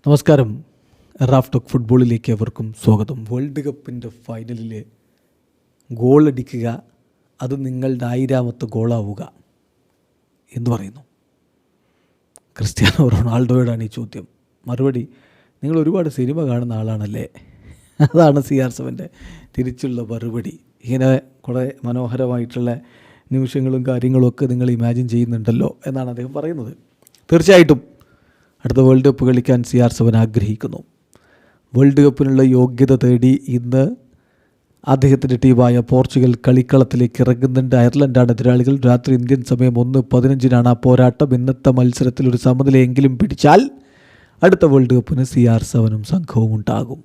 നമസ്കാരം. Raf talk ഫുട്ബോളിലേക്ക് അവർക്കും സ്വാഗതം. വേൾഡ് കപ്പിൻ്റെ ഫൈനലിൽ ഗോളടിക്കുക, അത് നിങ്ങളുടെ 1000ാമത്തെ ഗോളാവുക എന്ന് പറയുന്നു. ക്രിസ്ത്യാനോ റൊണാൾഡോയോടാണ് ഈ ചോദ്യം. മറുപടി, നിങ്ങൾ ഒരുപാട് സിനിമ കാണുന്ന ആളാണല്ലേ. അതാണ് CR7 തിരിച്ചുള്ള മറുപടി. ഇങ്ങനെ കുറേ മനോഹരമായിട്ടുള്ള നിമിഷങ്ങളും കാര്യങ്ങളുമൊക്കെ നിങ്ങൾ ഇമാജിൻ ചെയ്യുന്നുണ്ടല്ലോ എന്നാണ് അദ്ദേഹം പറയുന്നത്. തീർച്ചയായിട്ടും അടുത്ത വേൾഡ് കപ്പ് കളിക്കാൻ CR7 ആഗ്രഹിക്കുന്നു. വേൾഡ് കപ്പിനുള്ള യോഗ്യത തേടി ഇന്ന് അദ്ദേഹത്തിൻ്റെ ടീമായ പോർച്ചുഗൽ കളിക്കളത്തിലേക്ക് ഇറങ്ങുന്നുണ്ട്. അയർലൻഡാണ് എതിരാളികൾ. രാത്രി ഇന്ത്യൻ സമയം 1:15 ആ പോരാട്ടം. ഇന്നത്തെ മത്സരത്തിൽ ഒരു സമനിലയെങ്കിലും പിടിച്ചാൽ അടുത്ത വേൾഡ് കപ്പിന് CR7 സംഘവും ഉണ്ടാകും.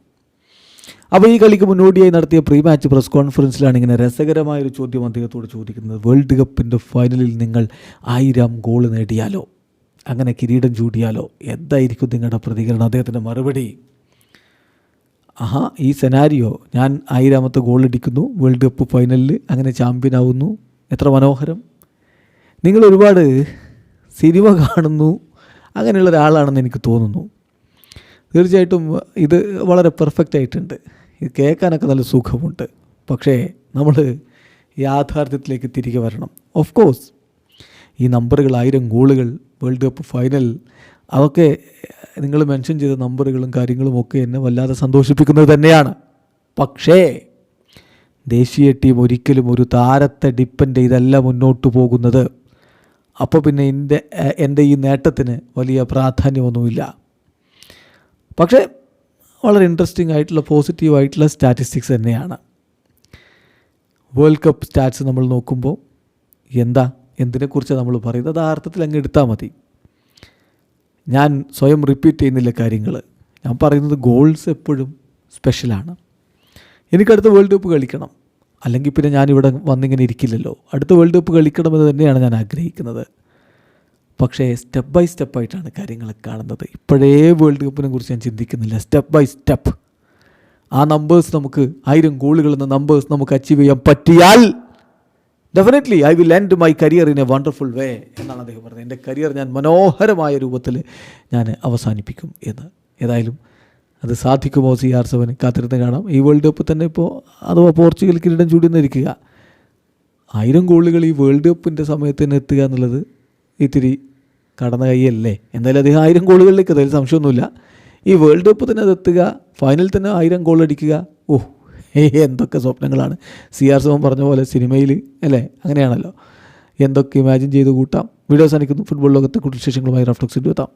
അപ്പോൾ ഈ കളിക്ക് മുന്നോടിയായി നടത്തിയ പ്രീ മാച്ച് പ്രസ് കോൺഫറൻസിലാണ് ഇങ്ങനെ രസകരമായൊരു ചോദ്യം അദ്ദേഹത്തോട് ചോദിക്കുന്നത്. വേൾഡ് കപ്പിൻ്റെ ഫൈനലിൽ നിങ്ങൾ 1000 ഗോൾ നേടിയാലോ, അങ്ങനെ കിരീടം ചൂടിയാലോ എന്തായിരിക്കും നിങ്ങളുടെ പ്രതികരണം? അദ്ദേഹത്തിൻ്റെ മറുപടി, ഈ സെനാരിയോ, ഞാൻ 1000ാമത്തെ ഗോൾ അടിക്കുന്നു, വേൾഡ് കപ്പ് ഫൈനലിൽ അങ്ങനെ ചാമ്പ്യൻ ആവുന്നു, എത്ര മനോഹരം. നിങ്ങൾ ഒരുപാട് സിനിമ കാണുന്നു, അങ്ങനെയുള്ള ഒരാളാണെന്ന് എനിക്ക് തോന്നുന്നു. തീർച്ചയായിട്ടും ഇത് വളരെ പെർഫെക്റ്റ് ആയിട്ടുണ്ട്, ഇത് കേൾക്കാനൊക്കെ നല്ല സുഖമുണ്ട്. പക്ഷേ നമ്മൾ യാഥാർത്ഥ്യത്തിലേക്ക് തിരികെ വരണം. ഓഫ് കോഴ്സ് ഈ നമ്പറുകൾ, 1000 ഗോളുകൾ, വേൾഡ് കപ്പ് ഫൈനൽ, അതൊക്കെ നിങ്ങൾ മെൻഷൻ ചെയ്ത നമ്പറുകളും കാര്യങ്ങളും ഒക്കെ എന്നെ വല്ലാതെ സന്തോഷിപ്പിക്കുന്നത് തന്നെയാണ്. പക്ഷേ ദേശീയ ടീം ഒരിക്കലും ഒരു താരത്തെ ഡിപ്പെൻഡ് ചെയ്തല്ല മുന്നോട്ട് പോകുന്നത്. അപ്പോൾ പിന്നെ എൻ്റെ ഈ നേട്ടത്തിന് വലിയ പ്രാധാന്യമൊന്നുമില്ല. പക്ഷേ വളരെ ഇൻട്രസ്റ്റിംഗ് ആയിട്ടുള്ള പോസിറ്റീവായിട്ടുള്ള സ്റ്റാറ്റിസ്റ്റിക്സ് തന്നെയാണ്. വേൾഡ് കപ്പ് സ്റ്റാറ്റ്സ് നമ്മൾ നോക്കുമ്പോൾ എന്തിനെക്കുറിച്ചാണ് നമ്മൾ പറയുന്നത്, അത് ആ അർത്ഥത്തിൽ അങ്ങ് എടുത്താൽ മതി. ഞാൻ സ്വയം റിപ്പീറ്റ് ചെയ്യുന്നില്ല കാര്യങ്ങൾ. ഞാൻ പറയുന്നത് ഗോൾസ് എപ്പോഴും സ്പെഷ്യലാണ്. എനിക്കടുത്ത വേൾഡ് കപ്പ് കളിക്കണം, അല്ലെങ്കിൽ പിന്നെ ഞാനിവിടെ വന്നിങ്ങനെ ഇരിക്കില്ലല്ലോ. അടുത്ത വേൾഡ് കപ്പ് കളിക്കണമെന്ന് തന്നെയാണ് ഞാൻ ആഗ്രഹിക്കുന്നത്. പക്ഷേ സ്റ്റെപ്പ് ബൈ സ്റ്റെപ്പായിട്ടാണ് കാര്യങ്ങൾ കാണുന്നത്. ഇപ്പോഴേ വേൾഡ് കപ്പിനെ കുറിച്ച് ഞാൻ ചിന്തിക്കുന്നില്ല. സ്റ്റെപ്പ് ബൈ സ്റ്റെപ്പ് ആ നമ്പേഴ്സ്, നമുക്ക് 1000 ഗോളുകൾ എന്ന നമ്പേഴ്സ് നമുക്ക് അച്ചീവ് ചെയ്യാൻ പറ്റിയാൽ definitely I will end my career in A wonderful വേ എന്നാണ് അദ്ദേഹം പറഞ്ഞത്. എൻ്റെ കരിയർ ഞാൻ മനോഹരമായ രൂപത്തിൽ ഞാൻ അവസാനിപ്പിക്കും എന്ന്. ഏതായാലും അത് സാധിക്കുമോ CR7 കാത്തിരുന്ന് കാണാം. ഈ വേൾഡ് കപ്പ് തന്നെ ഇപ്പോൾ അഥവാ പോർച്ചുഗൽ കിരീടം ചൂടുന്നിരിക്കുക, 1000 ഗോളുകൾ ഈ വേൾഡ് കപ്പിൻ്റെ സമയത്ത് തന്നെ എത്തുക എന്നുള്ളത് ഇത്തിരി കടന്ന കൈയല്ലേ. എന്തായാലും അദ്ദേഹം 1000 ഗോളുകളിലേക്ക്, അതിൽ സംശയമൊന്നുമില്ല. ഈ വേൾഡ് കപ്പ് തന്നെ അതെത്തുക, ഫൈനൽ തന്നെ 1000 ഗോൾ അടിക്കുക, എന്തൊക്കെ സ്വപ്നങ്ങളാണ്. CR7 പറഞ്ഞ പോലെ സിനിമയിൽ അല്ലേ, അങ്ങനെയാണല്ലോ. എന്തൊക്കെ ഇമാജിൻ ചെയ്ത് കൂട്ടാം. വീഡിയോസ് അനിക്കുന്നു. ഫുട്ബോൾ ലോകത്തെ കൂടുതൽ വിശേഷങ്ങളുമായി റാഫ് ടോക്സ് എത്താം.